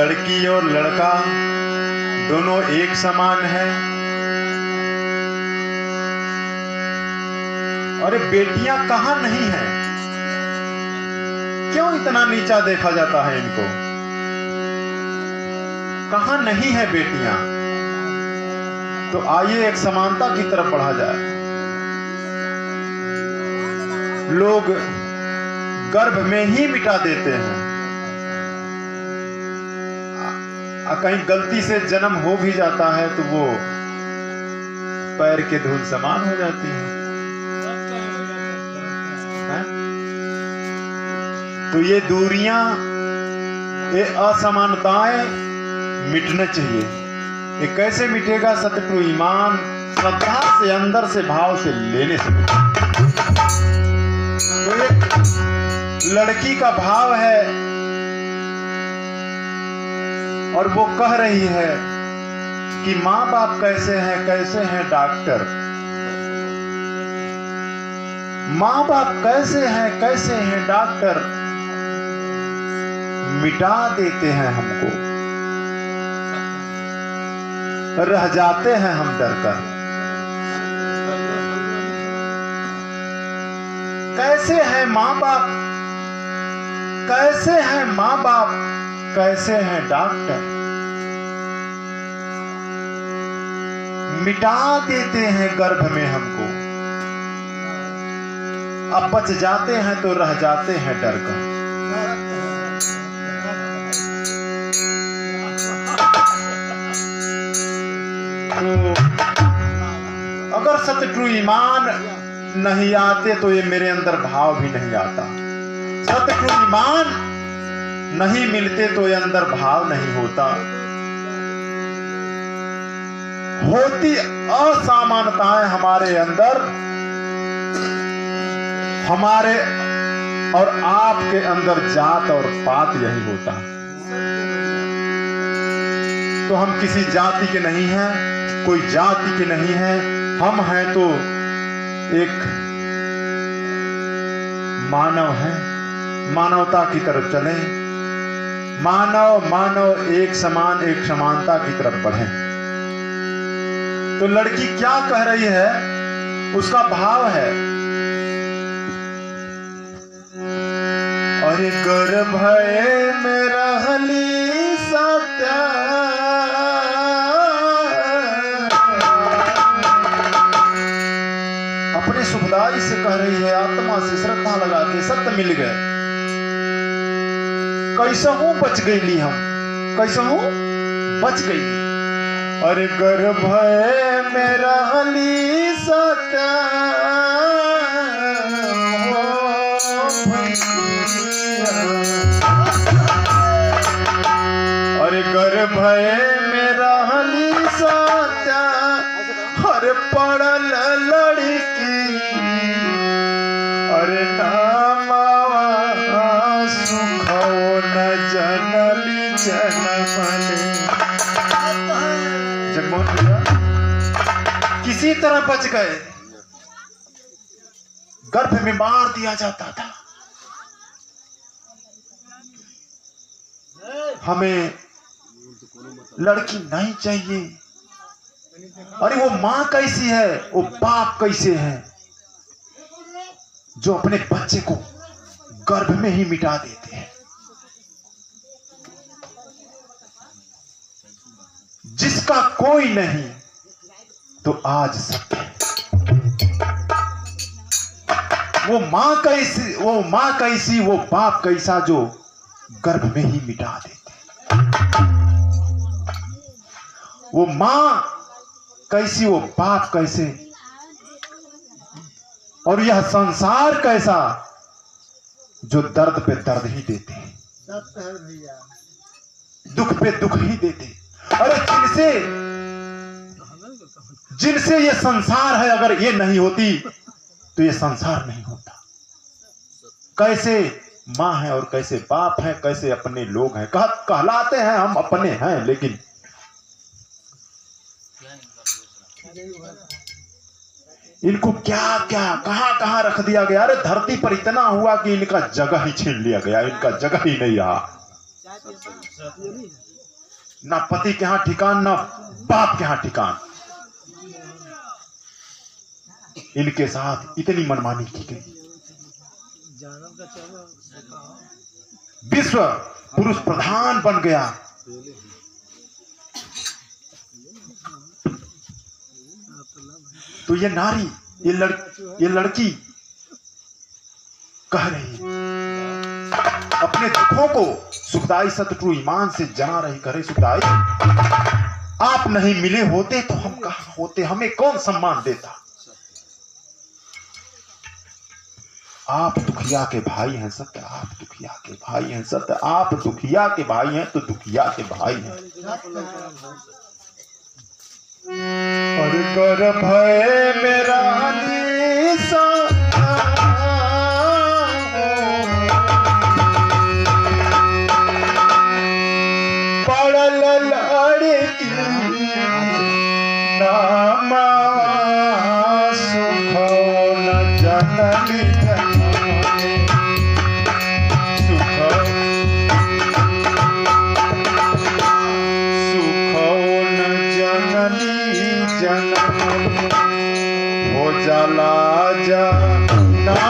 लड़की और लड़का दोनों एक समान है। अरे बेटियां कहां नहीं है? क्यों इतना नीचा देखा जाता है इनको? कहां नहीं है बेटियां? तो आइए एक समानता की तरफ बढ़ा जाए। लोग गर्भ में ही मिटा देते हैं। कहीं गलती से जन्म हो भी जाता है तो वो पैर के धूल समान हो जाती है। तो ये दूरियां, ये असमानताएं मिटना चाहिए। ये कैसे मिटेगा? सतप्रभु ईमान श्रद्धा से, अंदर से, भाव से लेने से मिटेगा। तो एक लड़की का भाव है और वो कह रही है कि माँ बाप कैसे हैं डॉक्टर? माँ बाप कैसे हैं डॉक्टर? मिटा देते हैं हमको, रह जाते हैं हम डर कर। कैसे हैं माँ बाप, कैसे हैं माँ बाप, कैसे हैं डॉक्टर? मिटा देते हैं गर्भ में हमको, अब बच जाते हैं तो रह जाते हैं डर कर। तो अगर सतप्रभु ईमान नहीं आते तो ये मेरे अंदर भाव भी नहीं आता। सतप्रभु ईमान नहीं मिलते तो ये अंदर भाव नहीं होता। होती असमानताएं हमारे अंदर, हमारे और आपके अंदर जात और पात यही होता है। तो हम किसी जाति के नहीं हैं, कोई जाति के नहीं हैं। हम हैं तो एक मानव हैं। मानवता की तरफ चलें। मानव एक समान, एक समानता की तरफ बढ़े। तो लड़की क्या कह रही है? उसका भाव है, अरे गर्भ में रहली सत्या, अपने सुखदाई से कह रही है, आत्मा से श्रद्धा लगा के सत्य मिल गए। कैसा हूं बच गई ली हम, कैसा हूं बच गई। अरे गर्भ में रहली सत्या, अरे गर्भ में रहली सत्या, अरे पड़ल लड़की, अरे नामा सुखो न जनली जनमले। जगमोहन भैया किसी तरह बच गए। गर्भ में मार दिया जाता था। हमें लड़की नहीं चाहिए। अरे वो मां कैसी है, वो बाप कैसे है जो अपने बच्चे को गर्भ में ही मिटा देते हैं। जिसका कोई नहीं तो आज सत्य है। वो मां कैसी, वो बाप कैसा जो गर्भ में ही मिटा देते। वो मां कैसी, वो बाप कैसे, और यह संसार कैसा जो दर्द पे दर्द ही देते हैं, दुख पे दुख ही देते। अरे जिनसे ये संसार है, अगर ये नहीं होती तो ये संसार नहीं होता। कैसे माँ है और कैसे बाप है, कैसे अपने लोग हैं। कहलाते हैं हम अपने हैं, लेकिन इनको क्या क्या कहां कहां रख दिया गया। अरे धरती पर इतना हुआ कि इनका जगह ही छीन लिया गया, इनका जगह ही नहीं रहा। ना पति के यहाँ ठिकान, ना बाप के यहाँ ठिकान। इनके साथ इतनी मनमानी की गई। विश्व पुरुष प्रधान बन गया। तो ये नारी, ये लड़की कह रही अपने दुखों को सुखदाई सतप्रभु ईमान से जना रही, करे सुखदाई आप नहीं मिले होते तो हम कहां होते, हमें कौन सम्मान देता। आप दुखिया के भाई हैं सत्य, आप दुखिया के भाई हैं सत्य, आप दुखिया के भाई हैं तो दुखिया के भाई हैं। और कर भय मेरा निसा पड़ल लड़की नामा सुख न जननी हो जाला जाना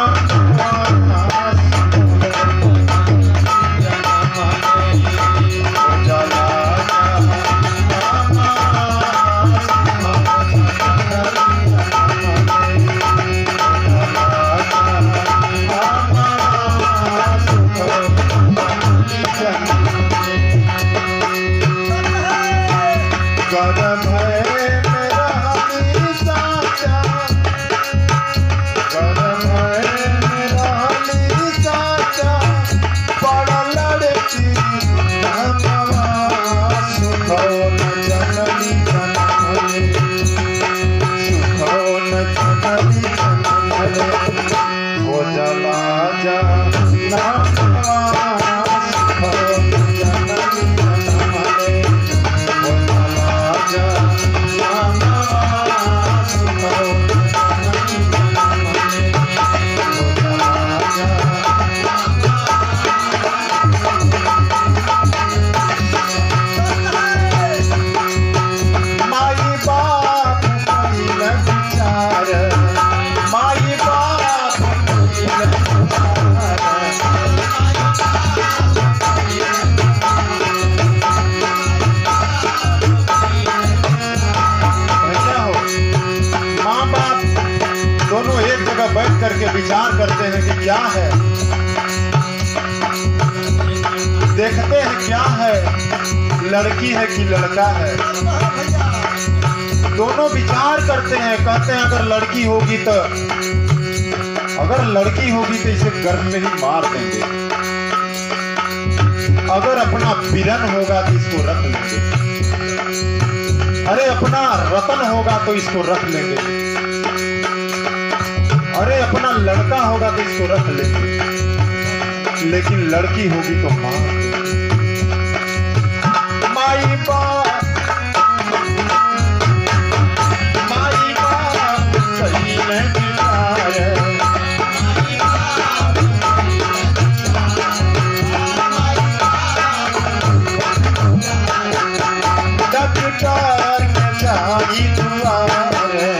करके विचार करते हैं कि क्या है, देखते हैं क्या है, लड़की है कि लड़का है। दोनों विचार करते हैं, कहते हैं अगर लड़की होगी तो इसे गर्भ में ही मार देंगे, अगर अपना बिरन होगा तो इसको रख लेंगे, अरे अपना रतन होगा तो इसको रख लेंगे, अरे अपना लड़का होगा तो इसको रख लेंगे, लेकिन लड़की होगी तो मार माई बाप सही नहीं डॉक्टर के जानी दुआरे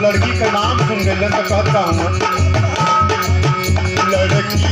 लड़की का नाम सुन गए तो कहता हूँ लड़की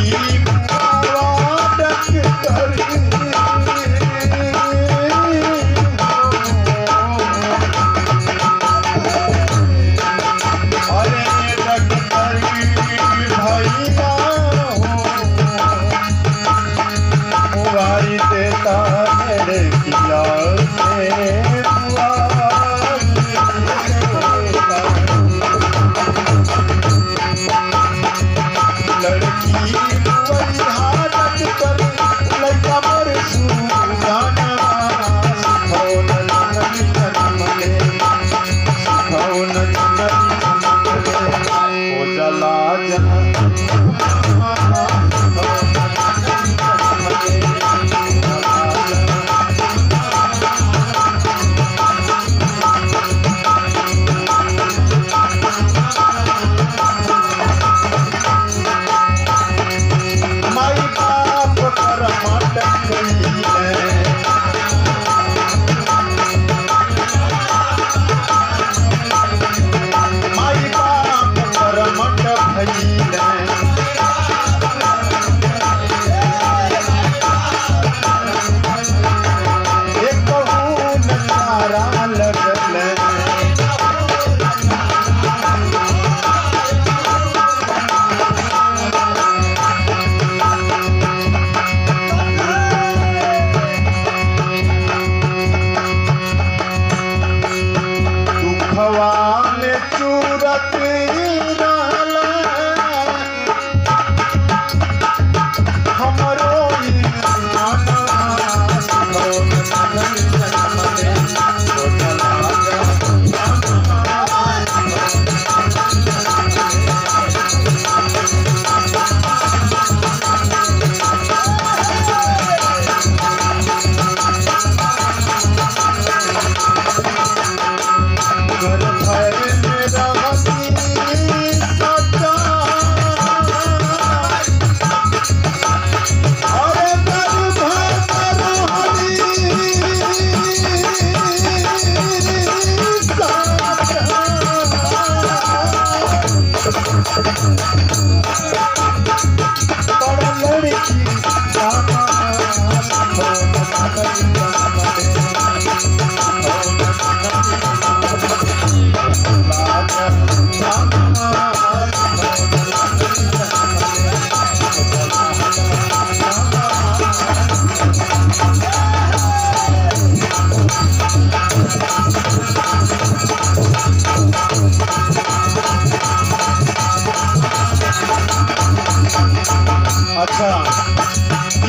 अच्छा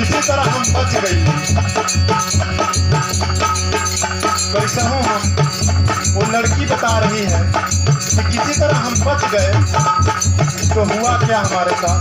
इसी तरह हम बच गए। कैसा हूँ हम, वो लड़की बता रही है कि किसी तरह हम बच गए। तो हुआ क्या हमारे साथ,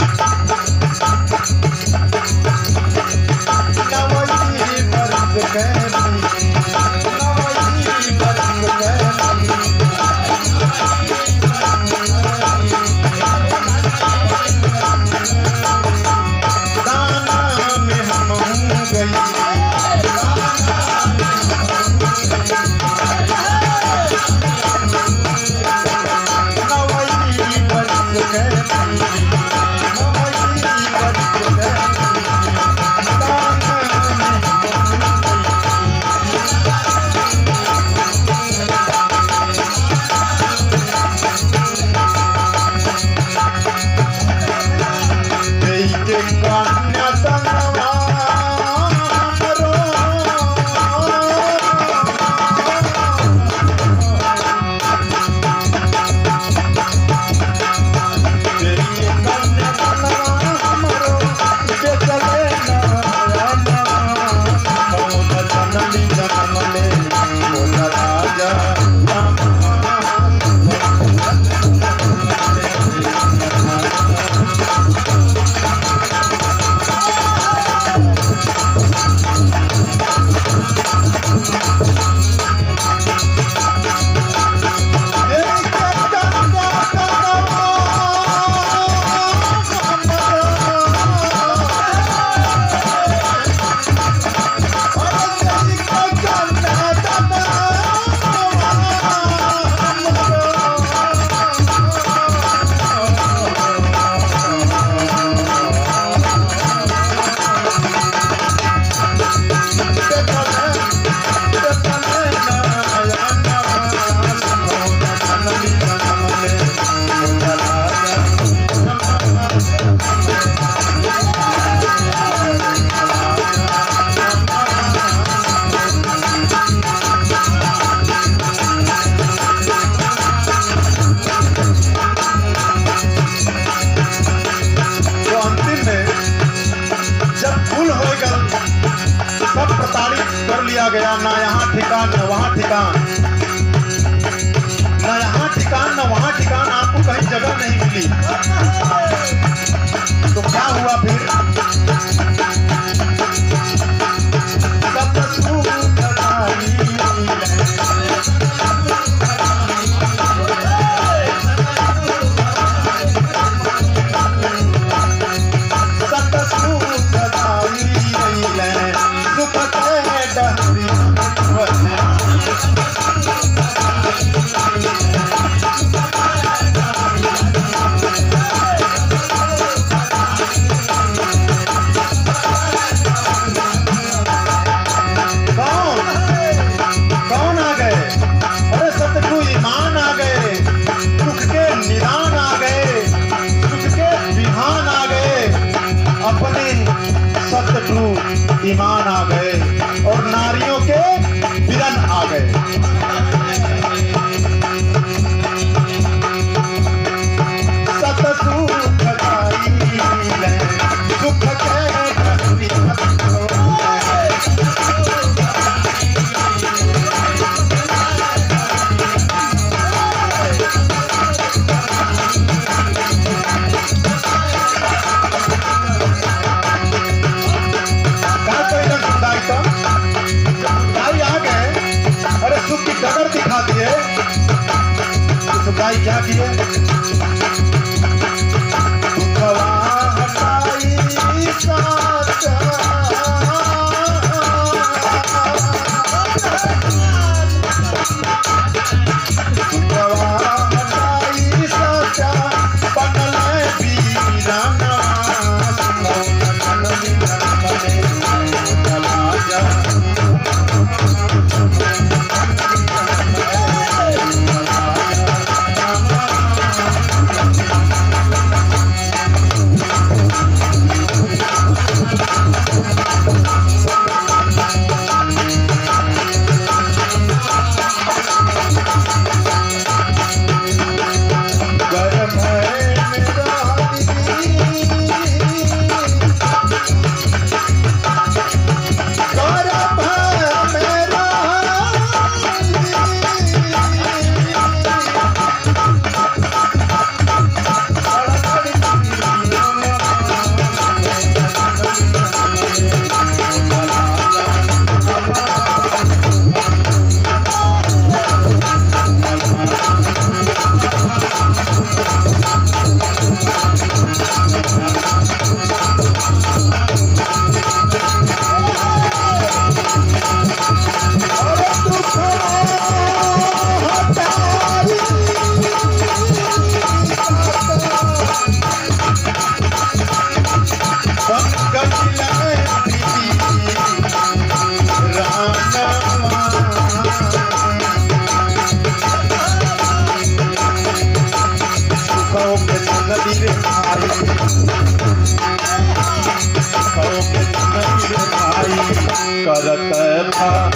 गया, ना यहाँ ठिकान न वहाँ ठिकान, ना यहाँ ठिकान न वहाँ ठिकान, आपको कहीं जगह नहीं मिली। तो क्या हुआ फिर? ईमान आ गए और नारियों के विरन आ गए। डगर दिखा दिए। सुखाई क्या किए? करत था